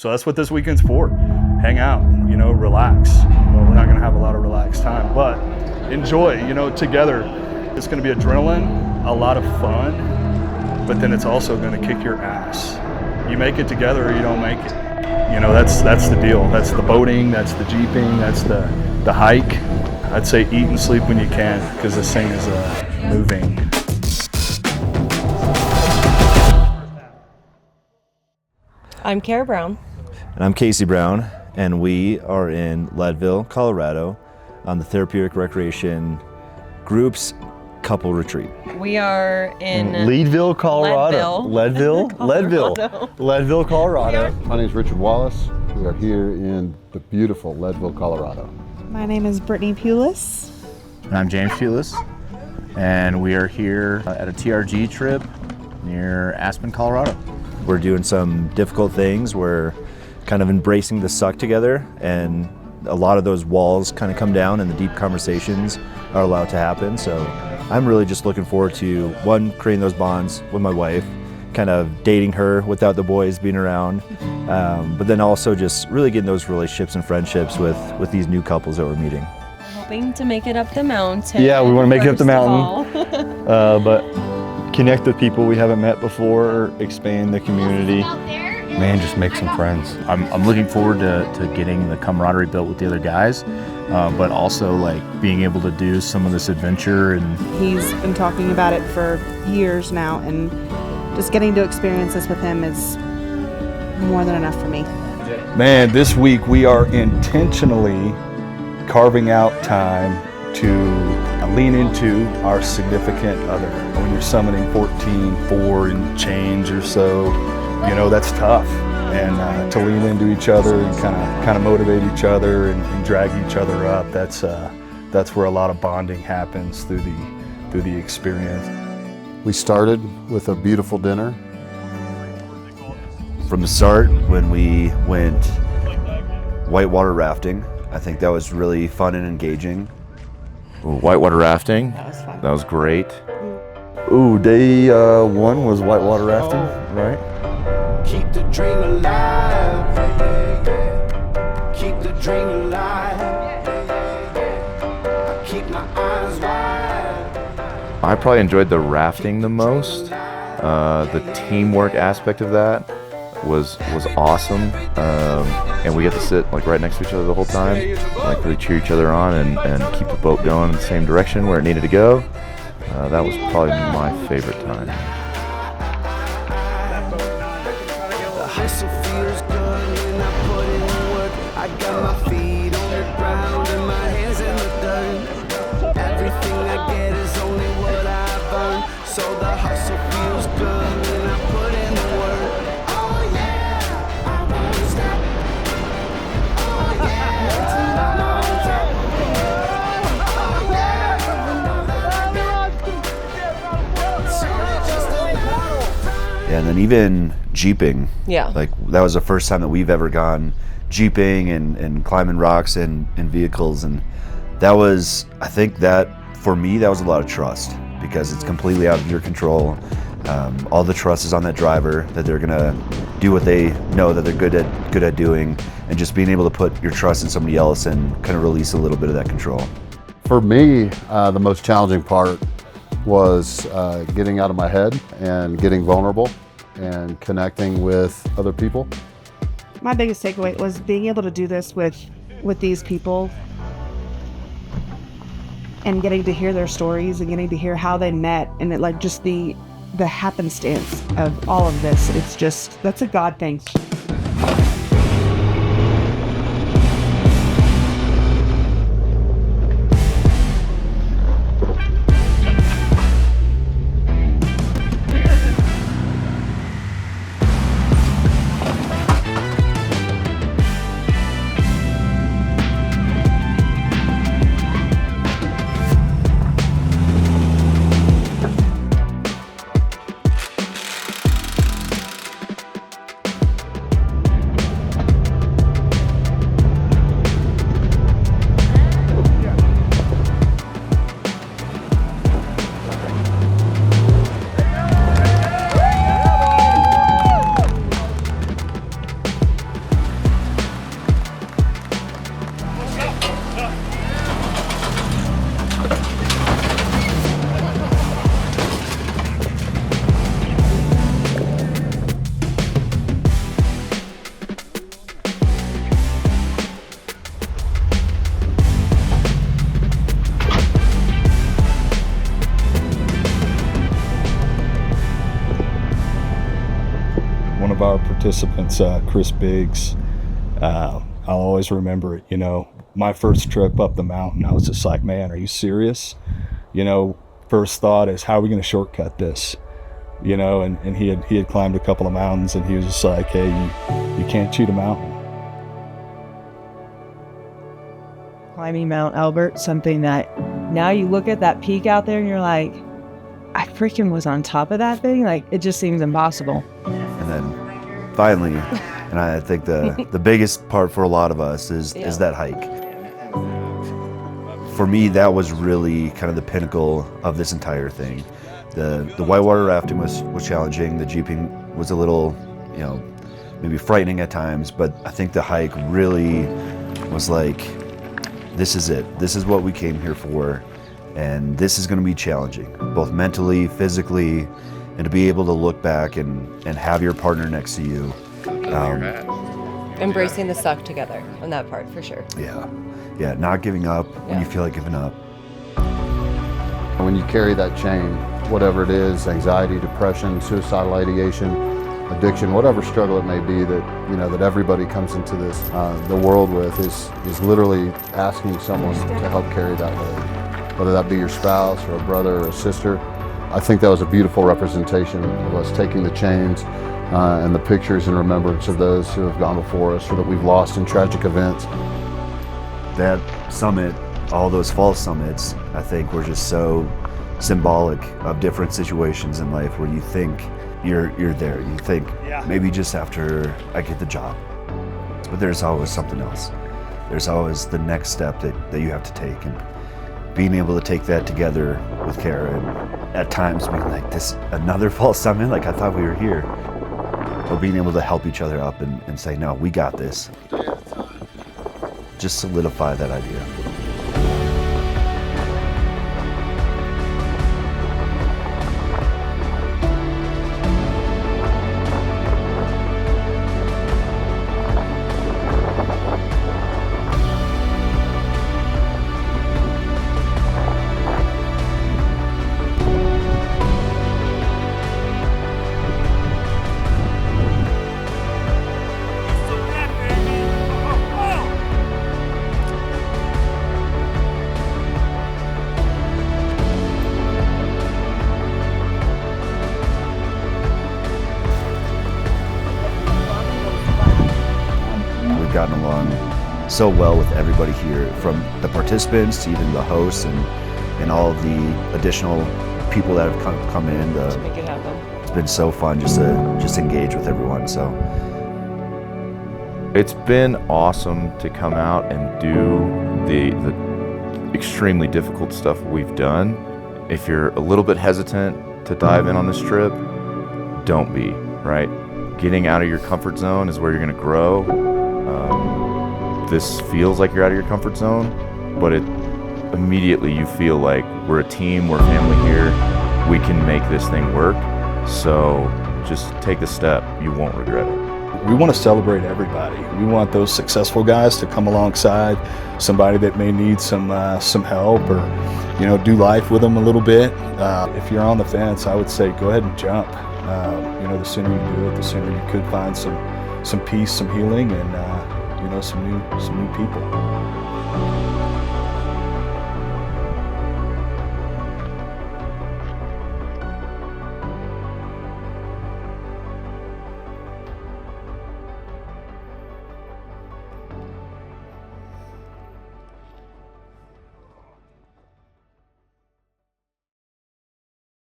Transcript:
So that's what this weekend's for. Hang out, relax. Well, we're not gonna have a lot of relaxed time, but enjoy, together. It's gonna be adrenaline, a lot of fun, but then it's also gonna kick your ass. You make it together or you don't make it. That's the deal. That's the boating, that's the jeeping, that's the hike. I'd say eat and sleep when you can, because this thing is moving. I'm Kara Brown. And I'm Casey Brown, and we are in Leadville, Colorado, on the Therapeutic Recreation Group's Couple Retreat. We are in Leadville, Colorado. Leadville, Colorado. My name is Richard Wallace. We are here in the beautiful Leadville, Colorado. My name is Brittany Pulis. And I'm James Pulis, and we are here at a TRG trip near Aspen, Colorado. We're doing some difficult things. We're kind of embracing the suck together, and a lot of those walls kind of come down and the deep conversations are allowed to happen. So I'm really just looking forward to, one, creating those bonds with my wife, kind of dating her without the boys being around, but then also just really getting those relationships and friendships with these new couples that we're meeting. We're hoping to make it up the mountain. Yeah, we want to make it up the mountain, but connect with people we haven't met before, expand the community. Man, just make some friends. I'm looking forward to getting the camaraderie built with the other guys, but also like being able to do some of this adventure. And He's been talking about it for years now, and just getting to experience this with him is more than enough for me. Man, this week we are intentionally carving out time to lean into our significant other. When you're summoning 4 and change or so, that's tough. And to lean into each other and kind of motivate each other and drag each other up, that's where a lot of bonding happens through the experience. We started with a beautiful dinner. From the start, when we went whitewater rafting, I think that was really fun and engaging. whitewater rafting. That was fun. That was great. Ooh, day 1 was whitewater rafting, right? Keep the dream alive. Keep the dream alive. I keep my eyes wide. I probably enjoyed the rafting the most. The teamwork aspect of that was awesome. And we get to sit like right next to each other the whole time, like really cheer each other on and keep the boat going in the same direction where it needed to go. That was probably my favorite time. The hustle feels good when I put in work. I got my feet on the ground and my hands in the dirt. Everything I get is only what I've earned. So the hustle feels good when I put in the work. Oh yeah, I won't stop. Oh yeah, I'm on top. Oh yeah, I know that I got. So it's just a battle. And then even jeeping. Yeah. Like that was the first time that we've ever gone jeeping and climbing rocks and vehicles, and that was, I think that for me that was a lot of trust, because it's completely out of your control. All the trust is on that driver, that they're gonna do what they know that they're good at doing, and just being able to put your trust in somebody else and kind of release a little bit of that control. For me, the most challenging part was getting out of my head and getting vulnerable and connecting with other people. My biggest takeaway was being able to do this with these people and getting to hear their stories and getting to hear how they met, and like just the happenstance of all of this. It's just, that's a God thing. participants, Chris Biggs. I'll always remember it. You know, my first trip up the mountain, I was just like, man, are you serious? You know, first thought is, how are we going to shortcut this? You know, and he had climbed a couple of mountains, and he was just like, hey, you can't cheat a mountain. Climbing Mount Albert, something that now you look at that peak out there and you're like, I freaking was on top of that thing. Like, it just seems impossible. And then finally, and I think the biggest part for a lot of us is that hike. For me, that was really kind of the pinnacle of this entire thing. The whitewater rafting was challenging. The jeeping was a little, you know, maybe frightening at times, but I think the hike really was like, this is it. This is what we came here for, and this is going to be challenging, both mentally, physically, and to be able to look back and have your partner next to you. Embracing the suck together on that part, for sure. Yeah, not giving up when you feel like giving up. When you carry that chain, whatever it is, anxiety, depression, suicidal ideation, addiction, whatever struggle it may be that, you know, that everybody comes into this the world with, is literally asking someone to help carry that load, whether that be your spouse or a brother or a sister. I think that was a beautiful representation of us taking the chains and the pictures in remembrance of those who have gone before us or that we've lost in tragic events. That summit, all those fall summits, I think were just so symbolic of different situations in life where you think you're there. You think maybe just after I get the job. But there's always something else. There's always the next step that you have to take, and being able to take that together with Kara, and at times being like, this another fall summit, like I thought we were here. But being able to help each other up and say, no, we got this. Just solidify that idea. Gotten along so well with everybody here, from the participants to even the hosts and all of the additional people that have come in To make it happen. It's been so fun just to engage with everyone. So it's been awesome to come out and do the extremely difficult stuff we've done. If you're a little bit hesitant to dive in on this trip, don't be, right? Getting out of your comfort zone is where you're going to grow. This feels like you're out of your comfort zone, but it immediately you feel like we're a team, we're family here, we can make this thing work. So just take the step, you won't regret it. We want to celebrate everybody. We want those successful guys to come alongside somebody that may need some help, or, you know, do life with them a little bit. If you're on the fence, I would say go ahead and jump. You know, the sooner you do it, the sooner you could find some peace, some healing, and you know, some new people.